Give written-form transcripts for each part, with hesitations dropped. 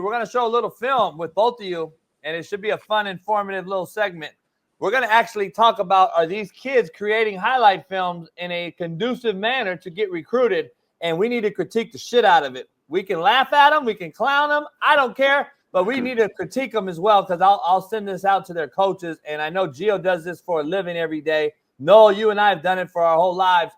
We're going to show a little film with both of you, and it should be a fun, informative little segment. We're going to actually talk about, are these kids creating highlight films in a conducive manner to get recruited, and we need to critique the shit out of it. We can laugh at them. We can clown them. I don't care, but we need to critique them as well, because I'll send this out to their coaches, and I know Gio does this for a living every day. Noel, you and I have done it for our whole lives.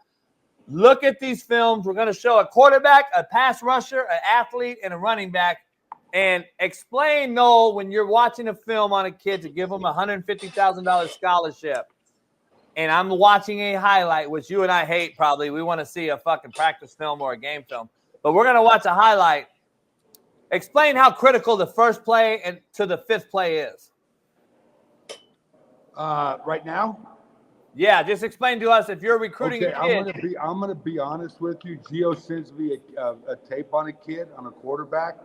Look at these films. We're going to show a quarterback, a pass rusher, an athlete, and a running back. And explain, Noel, when you're watching a film on a kid to give them a $150,000 scholarship, and I'm watching a highlight, which you and I hate probably. We want to see a fucking practice film or a game film. But we're going to watch a highlight. Explain how critical the first play and to the fifth play is. Right now? Yeah, just explain to us if you're recruiting a kid. I'm gonna be honest with you. Gio sends me a tape on a kid, on a quarterback.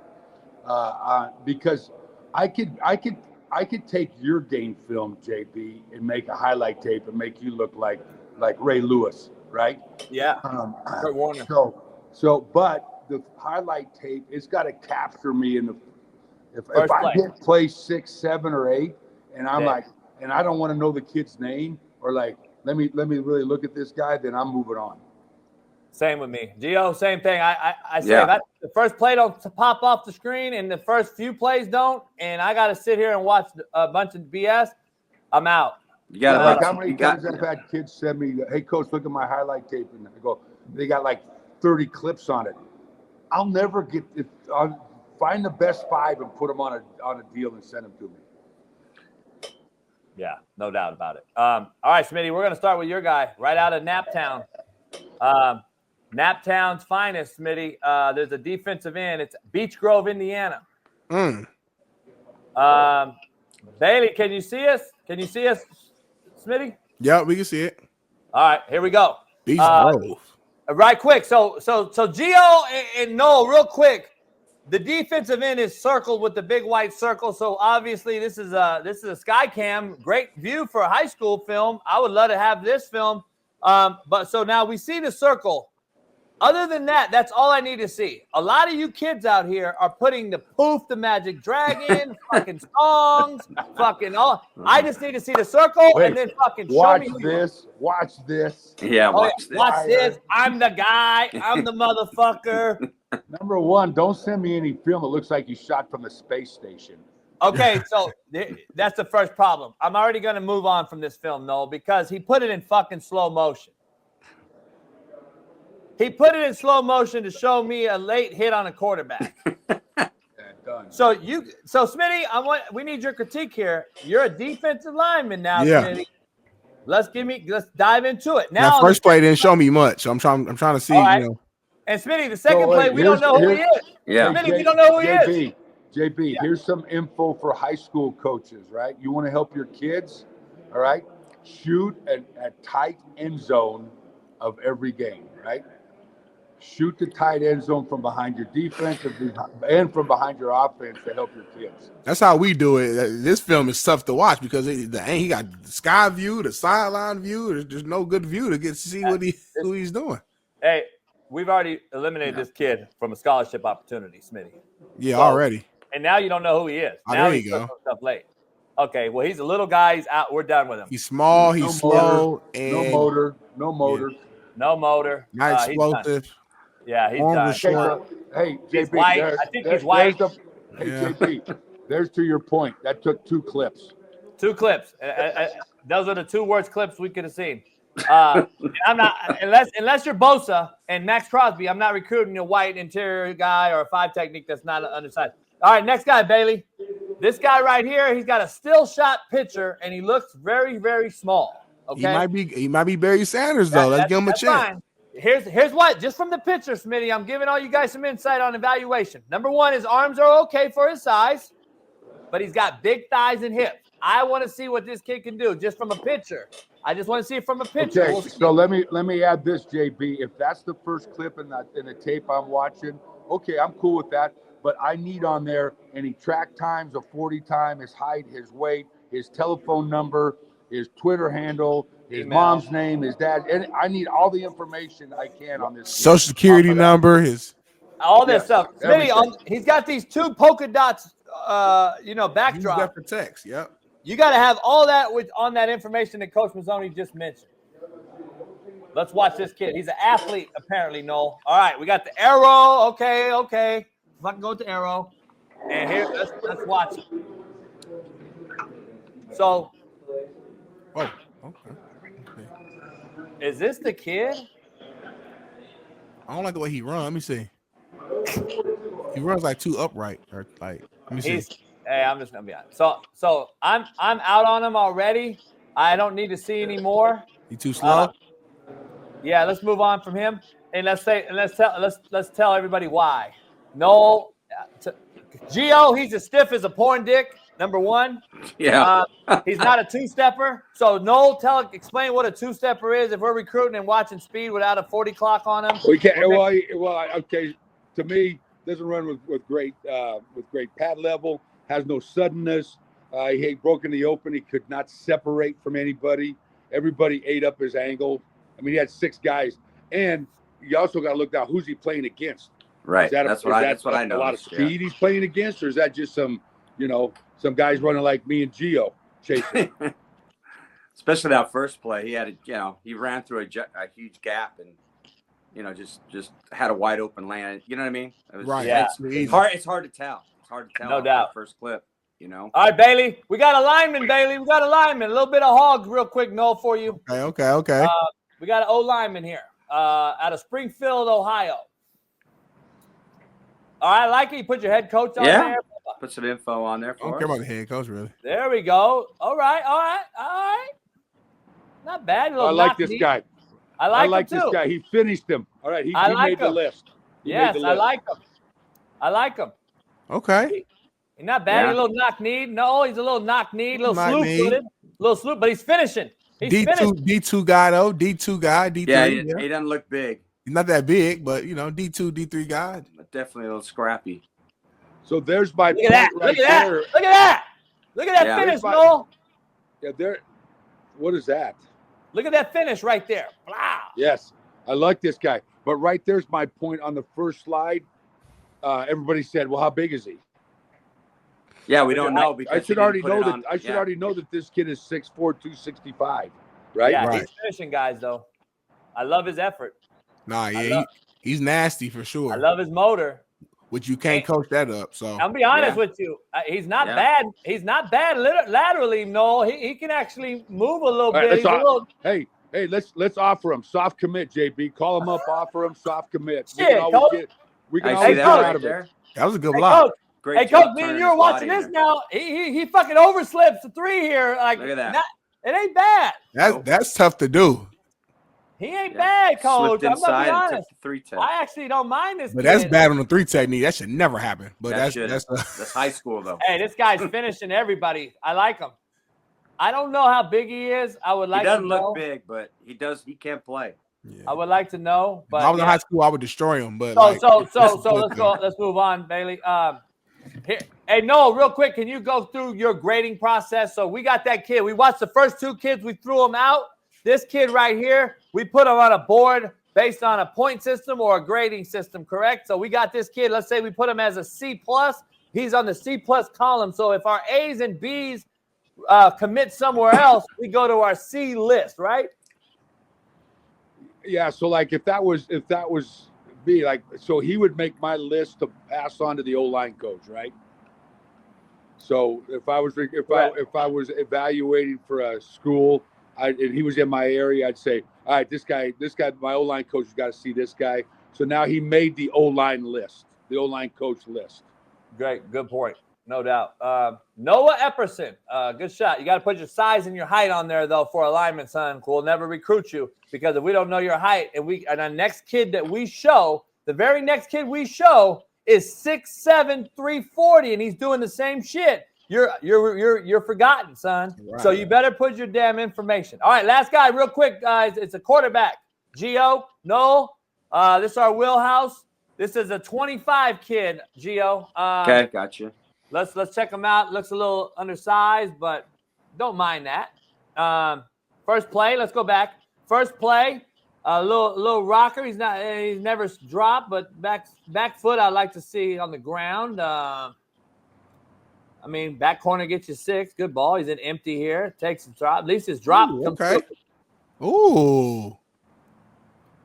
Because I could take your game film, JB, and make a highlight tape and make you look like Ray Lewis, right? Yeah. Kurt Warner. But the highlight tape, it's got to capture me in the. If I hit play 6, 7, or 8, and I'm and I don't want to know the kid's name, or let me really look at this guy, then I'm moving on. Same with me. Gio, same thing. I say that the first play don't pop off the screen and the first few plays don't, and I got to sit here and watch a bunch of BS, I'm out. You got how many times I've had kids send me, hey, coach, look at my highlight tape, and I go, they got like 30 clips on it. I'll never get it. I'll find the best 5 and put them on a deal and send them to me. Yeah, no doubt about it. All right, Smitty, we're going to start with your guy right out of Naptown. Naptown's finest, Smitty. There's a defensive end. It's Beech Grove, Indiana. Bailey, can you see us? Can you see us, Smitty? Yeah, we can see it. All right, here we go. Beech Grove. Right quick. So Gio and Noel, real quick. The defensive end is circled with the big white circle. So obviously this is a sky cam. Great view for a high school film. I would love to have this film. But so now we see the circle. Other than that, that's all I need to see. A lot of you kids out here are putting the Poof the Magic Dragon, fucking songs, fucking all. I just need to see the circle and then fucking show me. Watch this. Yeah, watch this. Watch this. I'm the guy. I'm the motherfucker. Number one, don't send me any film that looks like you shot from the space station. Okay, so that's the first problem. I'm already going to move on from this film, Noel, because he put it in fucking slow motion. He put it in slow motion to show me a late hit on a quarterback. Done. So Smitty, we need your critique here. You're a defensive lineman now, Yeah. Smitty. Let's dive into it. Now first play didn't show me much. So I'm trying to see, right. And Smitty, the second play, we don't know who he is. Yeah. Smitty, we don't know who he is. JB, here's some info for high school coaches, right? You want to help your kids, all right? Shoot a tight end zone of every game, right? Shoot the tight end zone from behind your defense and from behind your offense to help your kids. That's how we do it. This film is tough to watch because he got the sky view, the sideline view. There's no good view to get to see who he's doing. Hey, we've already eliminated this kid from a scholarship opportunity, Smitty. Yeah, already. And now you don't know who he is. Oh, now there you go. Stuff late. Okay, well, he's a little guy. He's out. We're done with him. He's small. He's slow. And no motor. No motor. Not explosive. Yeah, he's done. Hey, JB, he's white. I think he's white. JB, there's to your point. That took 2 clips. 2 clips. Those are the 2 worst clips we could have seen. I'm not unless you're Bosa and Max Crosby. I'm not recruiting a white interior guy or a 5 technique that's not undersized. All right, next guy, Bailey. This guy right here, he's got a still shot picture, and he looks very, very small. Okay, he might be Barry Sanders though. Let's give him a chance. Fine. Here's what, just from the picture, Smitty, I'm giving all you guys some insight on evaluation. Number one, his arms are okay for his size, but he's got big thighs and hips. I want to see what this kid can do just from a picture. I just want to see it from a picture. Okay, so let me add this, JB. If that's the first clip in the tape I'm watching, okay, I'm cool with that. But I need on there any track times, a 40 time, his height, his weight, his telephone number, his Twitter handle, his mom's name, his dad. And I need all the information I can on this. Social security number, his all this Yes, stuff. Smitty, he's got these 2 polka dots, backdrop. Use that for text. Yep. You got to have all that on that information that Coach Mazzone just mentioned. Let's watch this kid. He's an athlete, apparently, Noel. All right, we got the arrow. Okay. If I can go with the arrow. And here, let's watch it. So. Oh, okay. Is this the kid? I don't like the way he runs. Let me see. He runs like too upright, or like. Let me see. Hey, I'm just gonna be honest. So I'm out on him already. I don't need to see any more. He too slow. Yeah, let's move on from him, and let's tell everybody why. Noel, Gio, he's as stiff as a porn dick. Number 1. Yeah. He's not a 2-stepper. So Noel, explain what a 2-stepper is. If we're recruiting and watching speed without a 40 clock on him, we can't. Okay. To me, doesn't run with great pad level. Has no suddenness. He broke in the open. He could not separate from anybody. Everybody ate up his angle. I mean, he had 6 guys, and you also got to look down who's he playing against. Right. That's what I know. A lot of speed he's playing against, or is that just some guys running like me and Gio chasing? Especially that first play, he had he ran through a huge gap and just had a wide open land. You know what I mean? It was, right. Yeah. It's hard to tell. It's hard to tell. No doubt. First clip. All right, Bailey. We got a lineman, Bailey. We got a lineman. A little bit of hog real quick, Noel, for you. Okay. We got an O-lineman here out of Springfield, Ohio. All right, I like it. You put your head coach on there. Put some info on there I don't for care us. about the head coach, really. There we go. All right. Not bad. I like this guy. I like this him too. guy. He finished him. All right, he made the list. Yes, I like him. Okay. He's not bad. Yeah. He's a little knock-kneed. No, he's a little knock-kneed, a little sloop-footed. But he's finishing. D2 guy, though. D2 guy. D3. Yeah, he doesn't look big. He's not that big, but, D2, D3 guy. But definitely a little scrappy. So there's my Look at that. Look at that finish, Noel. Yeah, what is that? Look at that finish right there. Wow. Yes, I like this guy. But right there's my point on the first slide. Everybody said, well, how big is he? Yeah, we don't know because I should already know that this kid is 6'4", 265, right? Yeah, right. He's finishing guys though. I love his effort. Nah, yeah, he's nasty for sure. I love his motor. Which you can't coach that up. So I'll be honest with you. He's not bad. He's not bad laterally, Noel. He can actually move a little bit. Hey, let's offer him soft commit, JB. Call him up, offer him soft commit. We can always get out of it. That was a good block. Hey, Coach, me and you are watching this now. He fucking overslips the 3 here. Like, look at that. It ain't bad. That's tough to do. He ain't bad, Coach. I'm gonna be honest. I actually don't mind this. But that's bad on the 3 technique. That should never happen. But that's high school though. Hey, this guy's finishing everybody. I like him. I don't know how big he is. I would like to know. He doesn't look big, but he does. He can play. Yeah. I would like to know. But if I was in high school, I would destroy him. But so let's go. Let's move on, Bailey. Here, hey, Noel, real quick, can you go through your grading process? So we got that kid. We watched the first 2 kids. We threw them out. This kid right here, we put him on a board based on a point system or a grading system, correct? So we got this kid. Let's say we put him as a C+. He's on the C+ column. So if our A's and B's commit somewhere else, we go to our C list, right? Yeah. So like if that was B, like so he would make my list to pass on to the O-line coach, right? So if I was evaluating for a school, and he was in my area, I'd say, all right, this guy, my O-line coach has got to see this guy. So now he made the O-line list, the O-line coach list. Great, good point, no doubt. Noah Epperson, good shot. You got to put your size and your height on there though for alignment, son. We'll never recruit you because if we don't know your height, and the next kid that we show, the very next kid we show is 6'7", 340, and he's doing the same shit. You're forgotten, son. Right. So you better put your damn information. All right, last guy, real quick, guys. It's a quarterback. Gio, Noel. This is our wheelhouse. This is a 25 kid, Gio. Okay, gotcha. Let's check him out. Looks a little undersized, but don't mind that. First play. Let's go back. First play. A little rocker. He's never dropped, but back foot I like to see on the ground. I mean, back corner gets you 6. Good ball. He's in empty here. Takes a drop. At least his drop comes to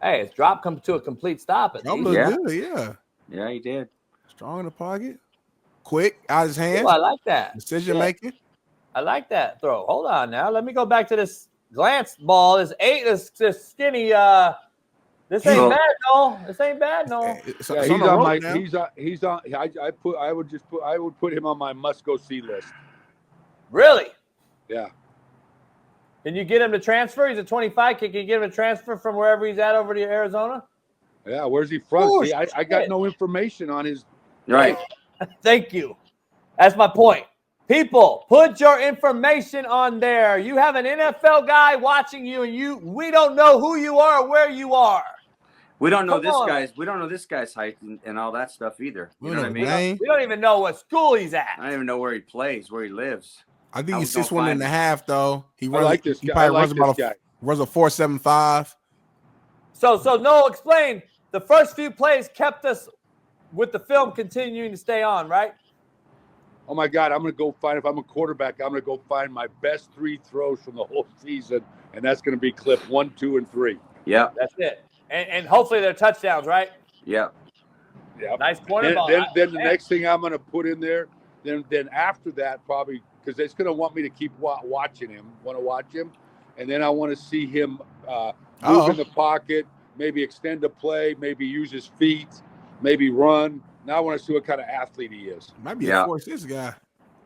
his drop comes to a complete stop. At least. Good, Yeah, he did. Strong in the pocket. Quick, out his hands. Ooh, I like that. Decision making. I like that throw. Hold on now. Let me go back to this glance ball. This skinny. This ain't bad, no. This ain't bad, no. He's on. I would put him on my must go see list. Really? Yeah. Can you get him to transfer? He's a 25 kid. Can you get him to transfer from wherever he's at over to Arizona? Yeah. Where's he from? Oh, see, I got no information on his. Right. Thank you. That's my point. People, put your information on there. You have an NFL guy watching you, and we don't know who you are or where you are. We don't know We don't know this guy's height and all that stuff either. You know what I mean? We don't even know what school he's at. I don't even know where he plays, where he lives. I think he's 6'1.5" though. He runs, I like this guy. He probably runs a 4.75. So Noel, explain. The first few plays kept us with the film continuing to stay on, right? Oh my God, I'm going to go find, if I'm a quarterback, I'm going to go find my best 3 throws from the whole season, and that's going to be clip 1, 2, and 3. Yeah. That's it. And hopefully they're touchdowns, right? Yeah. Yeah. Nice corner ball. Then the next thing I'm going to put in there, then after that, probably, because it's going to want me to keep watching him, want to watch him, and then I want to see him move in the pocket, maybe extend a play, maybe use his feet, maybe run. Now I want to see what kind of athlete he is. Might be a force guy.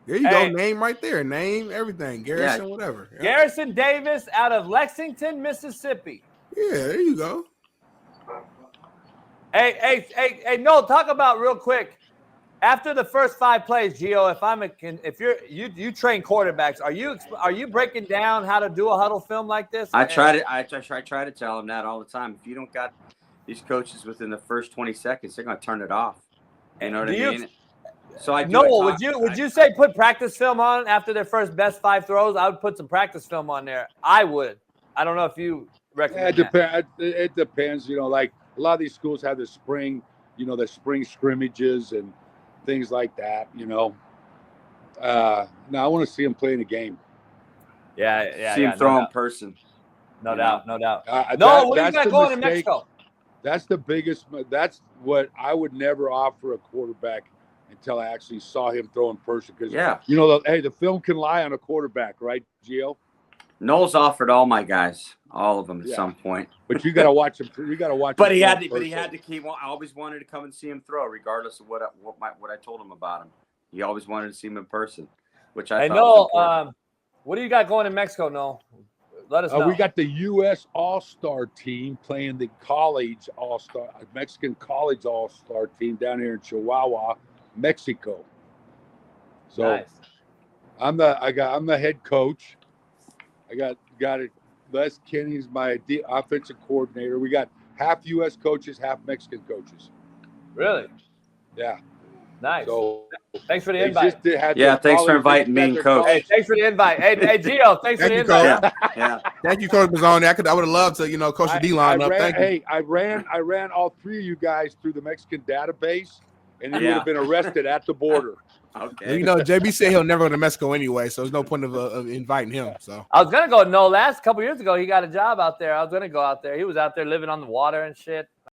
There you go. Name right there. Name everything. Garrison, whatever. Yeah. Garrison Davis out of Lexington, Mississippi. Yeah, there you go. Hey, Noel, talk about real quick. After the first 5 plays, Gio, if you train quarterbacks, are you breaking down how to do a huddle film like this? I try to tell them that all the time. If you don't got these coaches within the first 20 seconds, they're going to turn it off. You know what I mean? So I do. Noel, would you say put practice film on after their first best 5 throws? I would put some practice film on there. I would. I don't know if you recommend it depends. You know, like a lot of these schools have the spring scrimmages and things like that. You know. Now I want to see him play in a game. Yeah. See him throw in person. No doubt. What do you got going in Mexico? That's the biggest. That's what I would never offer a quarterback until I actually saw him throw in person. Because the film can lie on a quarterback, right, Gio? Noel's offered all my guys, all of them at some point. But you got to watch him. You got to watch. But he had to keep. I always wanted to come and see him throw, regardless of what I told him about him. He always wanted to see him in person, which I. Hey, Noel, what do you got going in Mexico, Noel? Let us know. We got the U.S. All-Star team playing the college All-Star, Mexican college All-Star team down here in Chihuahua, Mexico. So nice. I'm the head coach. I got it. Les Kenny's my offensive coordinator. We got half U.S. coaches, half Mexican coaches. Really? Yeah. Nice. So thanks for the invite. Thanks for inviting me, Coach. Hey, thanks for the invite. Hey, Gio, thanks for the invite. Yeah. Thank you, Coach Mazzone. I would have loved to, coach the D-line up. Thank you. Hey, I ran all 3 of you guys through the Mexican database, and you would have been arrested at the border. Okay. JB said he'll never go to Mexico anyway, so there's no point of inviting him. So I was gonna go. No, a couple years ago he got a job out there. I was gonna go out there. He was out there living on the water and shit.